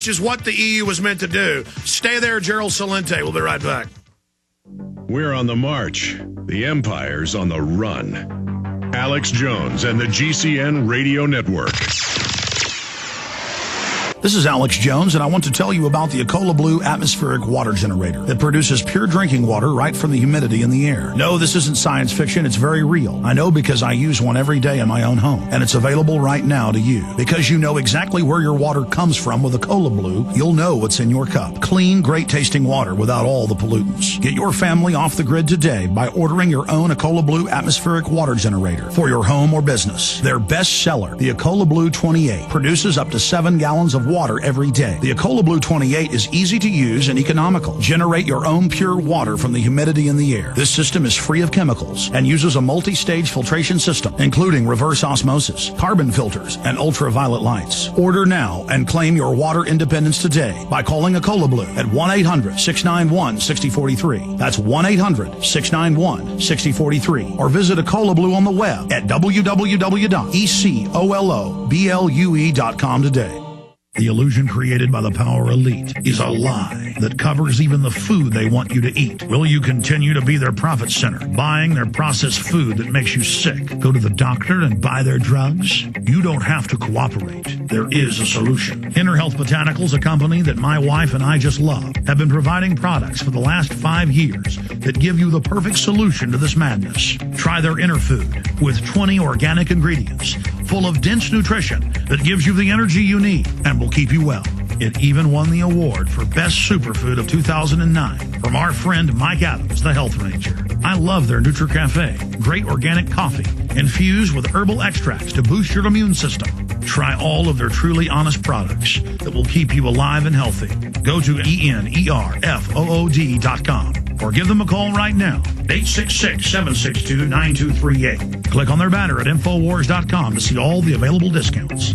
which is what the EU was meant to do. Stay there, Gerald Celente. We'll be right back. We're on the march. The empire's on the run. Alex Jones and the GCN Radio Network. This is Alex Jones, and I want to tell you about the Ecola Blue atmospheric water generator that produces pure drinking water right from the humidity in the air. No, this isn't science fiction. It's very real. I know because I use one every day in my own home, and it's available right now to you. Because you know exactly where your water comes from with Ecola Blue, you'll know what's in your cup. Clean, great-tasting water without all the pollutants. Get your family off the grid today by ordering your own Ecola Blue atmospheric water generator for your home or business. Their best seller, the Ecola Blue 28, produces up to 7 gallons of water every day. The Ecola Blue 28 is easy to use and economical. Generate your own pure water from the humidity in the air. This system is free of chemicals and uses a multi-stage filtration system, including reverse osmosis, carbon filters, and ultraviolet lights. Order now and claim your water independence today by calling Ecola Blue at 1-800-691-6043. That's 1-800-691-6043. Or visit Ecola Blue on the web at www.ecoloblu.com today. The illusion created by the power elite is a lie that covers even the food they want you to eat. Will you continue to be their profit center, buying their processed food that makes you sick? Go to the doctor and buy their drugs? You don't have to cooperate. There is a solution. Inner Health Botanicals, a company that my wife and I just love, have been providing products for the last 5 years that give you the perfect solution to this madness. Try their Inner Food with 20 organic ingredients full of dense nutrition that gives you the energy you need and will keep you well. It even won the award for Best Superfood of 2009 from our friend Mike Adams, the Health Ranger. I love their NutriCafe, great organic coffee infused with herbal extracts to boost your immune system. Try all of their truly honest products that will keep you alive and healthy. Go to ENERFOOD.com or give them a call right now, 866-762-9238. Click on their banner at Infowars.com to see all the available discounts.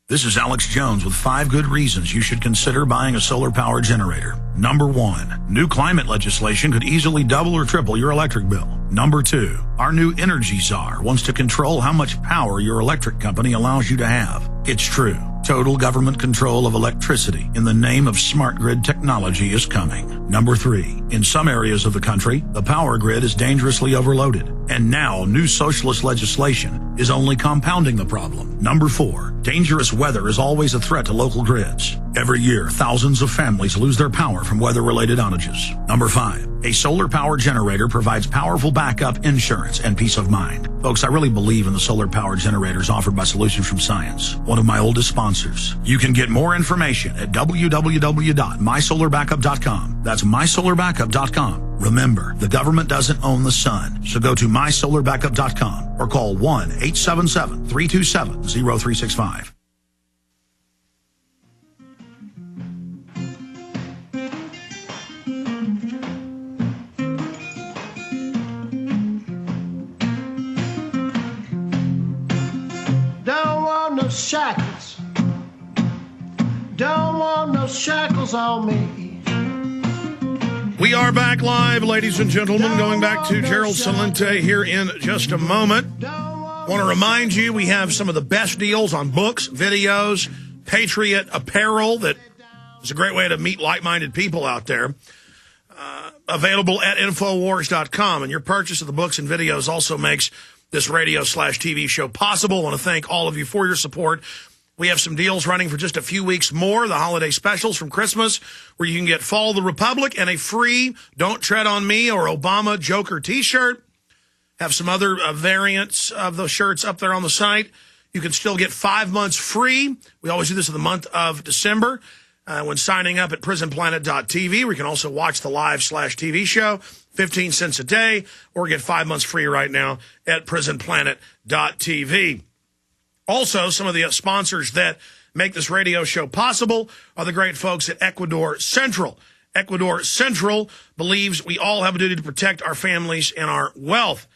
This is Alex Jones with 5 good reasons you should consider buying a solar power generator. Number 1, new climate legislation could easily double or triple your electric bill. Number 2, our new energy czar wants to control how much power your electric company allows you to have. It's true. Total government control of electricity in the name of smart grid technology is coming. Number 3, in some areas of the country, the power grid is dangerously overloaded. And now new socialist legislation is only compounding the problem. Number 4, dangerous weather is always a threat to local grids. Every year, thousands of families lose their power from weather-related outages. Number 5, a solar power generator provides powerful backup insurance and peace of mind. Folks, I really believe in the solar power generators offered by Solutions from Science, one of my oldest sponsors. You can get more information at www.mysolarbackup.com. That's mysolarbackup.com. Remember, the government doesn't own the sun, so go to mysolarbackup.com or call 1-877-327-0365. Shackles, don't want no shackles on me. We are back live, ladies and gentlemen, going back to Gerald Celente here in just a moment. I want to remind you we have some of the best deals on books, videos, Patriot apparel that is a great way to meet like-minded people out there. Available at Infowars.com, and your purchase of the books and videos also makes this radio/TV show possible. I want to thank all of you for your support. We have some deals running for just a few weeks more, the holiday specials from Christmas, where you can get Fall of the Republic and a free Don't Tread on Me or Obama Joker t-shirt. Have some other variants of those shirts up there on the site. You can still get 5 months free. We always do this in the month of December when signing up at prisonplanet.tv, where you can also watch the live/TV show. 15 cents a day, or get 5 months free right now at prisonplanet.tv. Also, some of the sponsors that make this radio show possible are the great folks at Ecuador Central. Ecuador Central believes we all have a duty to protect our families and our wealth.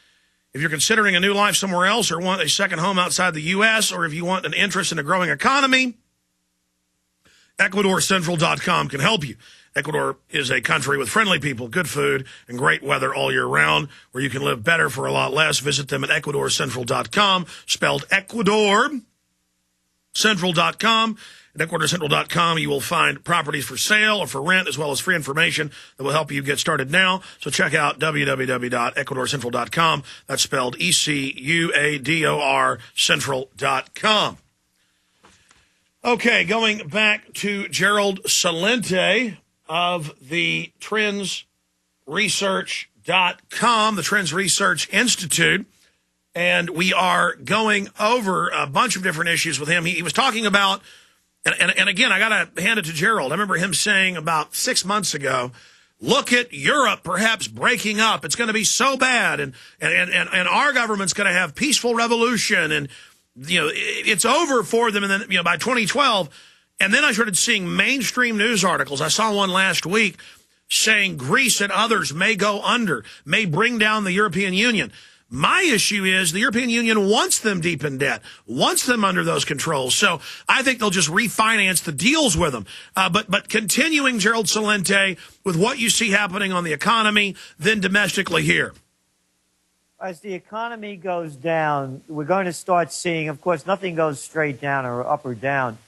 If you're considering a new life somewhere else or want a second home outside the U.S., or if you want an interest in a growing economy, EcuadorCentral.com can help you. Ecuador is a country with friendly people, good food, and great weather all year round, where you can live better for a lot less. Visit them at EcuadorCentral.com, spelled Ecuador, Central.com, At EcuadorCentral.com, you will find properties for sale or for rent, as well as free information that will help you get started now. So check out www.EcuadorCentral.com. That's spelled ECUADOR Central.com. Okay, going back to Gerald Celente of the TrendsResearch.com, the Trends Research Institute. And we are going over a bunch of different issues with him. He was talking about, and again, I got to hand it to Gerald. I remember him saying about 6 months ago, look at Europe perhaps breaking up. It's going to be so bad. And our government's going to have peaceful revolution. And, it's over for them. And then, by 2012. And then I started seeing mainstream news articles. I saw one last week saying Greece and others may go under, may bring down the European Union. My issue is the European Union wants them deep in debt, wants them under those controls. So I think they'll just refinance the deals with them. But continuing, Gerald Celente, with what you see happening on the economy, then domestically here. As the economy goes down, we're going to start seeing, of course, nothing goes straight down or up or down.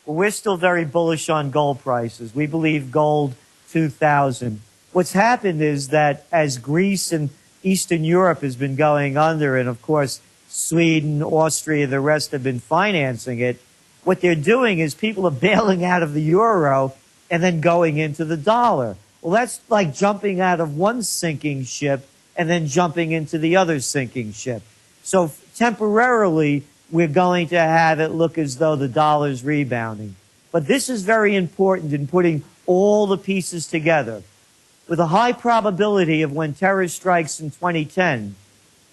But we're still very bullish on gold prices. We believe gold 2000. What's happened is that as Greece and Eastern Europe has been going under, and of course, Sweden, Austria, the rest have been financing it. What they're doing is people are bailing out of the euro and then going into the dollar. Well, that's like jumping out of one sinking ship and then jumping into the other sinking ship. So temporarily, we're going to have it look as though the dollar's rebounding. But this is very important in putting all the pieces together. With a high probability of when terror strikes in 2010,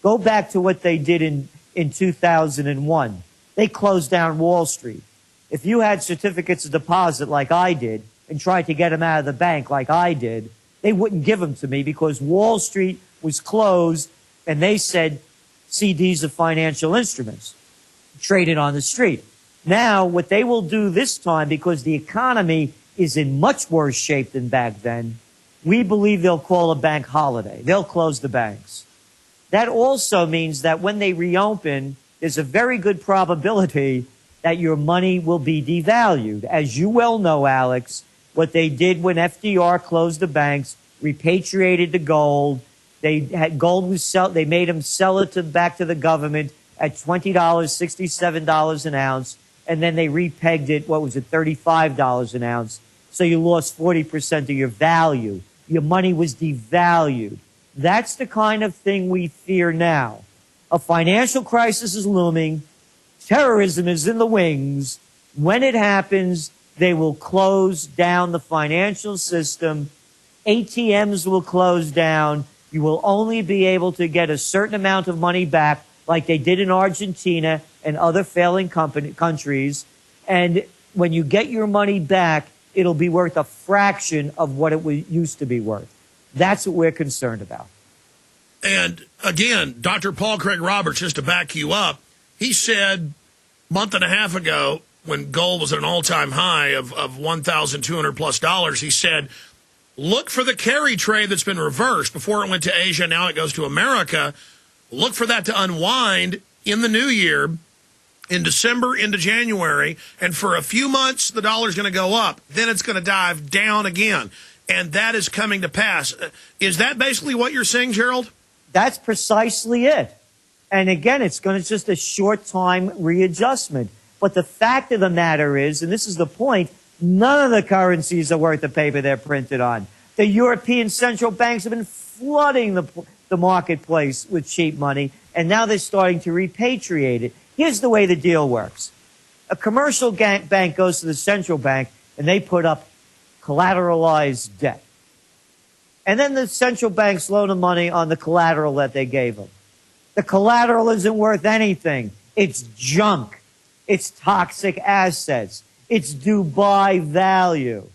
go back to what they did in 2001. They closed down Wall Street. If you had certificates of deposit like I did and tried to get them out of the bank like I did, they wouldn't give them to me because Wall Street was closed and they said CDs of financial instruments traded on the street. Now, what they will do this time, because the economy is in much worse shape than back then, we believe they'll call a bank holiday. They'll close the banks. That also means that when they reopen, there's a very good probability that your money will be devalued. As you well know, Alex, what they did when FDR closed the banks, repatriated the gold. They had gold was they made them sell it back to the government at $20, $67 an ounce, and then they repegged it, what was it, $35 an ounce. So you lost 40% of your value. Your money was devalued. That's the kind of thing we fear now. A financial crisis is looming. Terrorism is in the wings. When it happens, they will close down the financial system. ATMs will close down. You will only be able to get a certain amount of money back, like they did in Argentina and other failing countries. And when you get your money back, it'll be worth a fraction of what it used to be worth. That's what we're concerned about. And again, Dr. Paul Craig Roberts, just to back you up, he said a month and a half ago when gold was at an all-time high of $1,200 plus, he said, look for the carry trade that's been reversed. Before it went to Asia, now it goes to America. Look for that to unwind in the new year, in December into January, and for a few months, the dollar's going to go up. Then it's going to dive down again. And that is coming to pass. Is that basically what you're saying, Gerald? That's precisely it. And again, it's going to just a short-time readjustment. But the fact of the matter is, and this is the point, none of the currencies are worth the paper they're printed on. The European central banks have been flooding the marketplace with cheap money, and now they're starting to repatriate it. Here's the way the deal works. A commercial bank goes to the central bank, and they put up collateralized debt. And then the central banks loan them money on the collateral that they gave them. The collateral isn't worth anything. It's junk. It's toxic assets. It's Dubai value.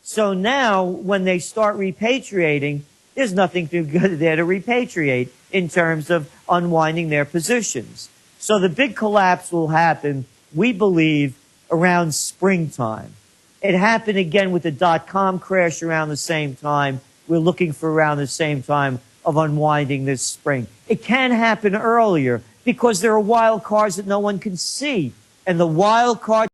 So now, when they start repatriating, there's nothing there to repatriate in terms of unwinding their positions. So the big collapse will happen, we believe, around springtime. It happened again with the dot-com crash around the same time. We're looking for around the same time of unwinding this spring. It can happen earlier because there are wild cards that no one can see. And the wild card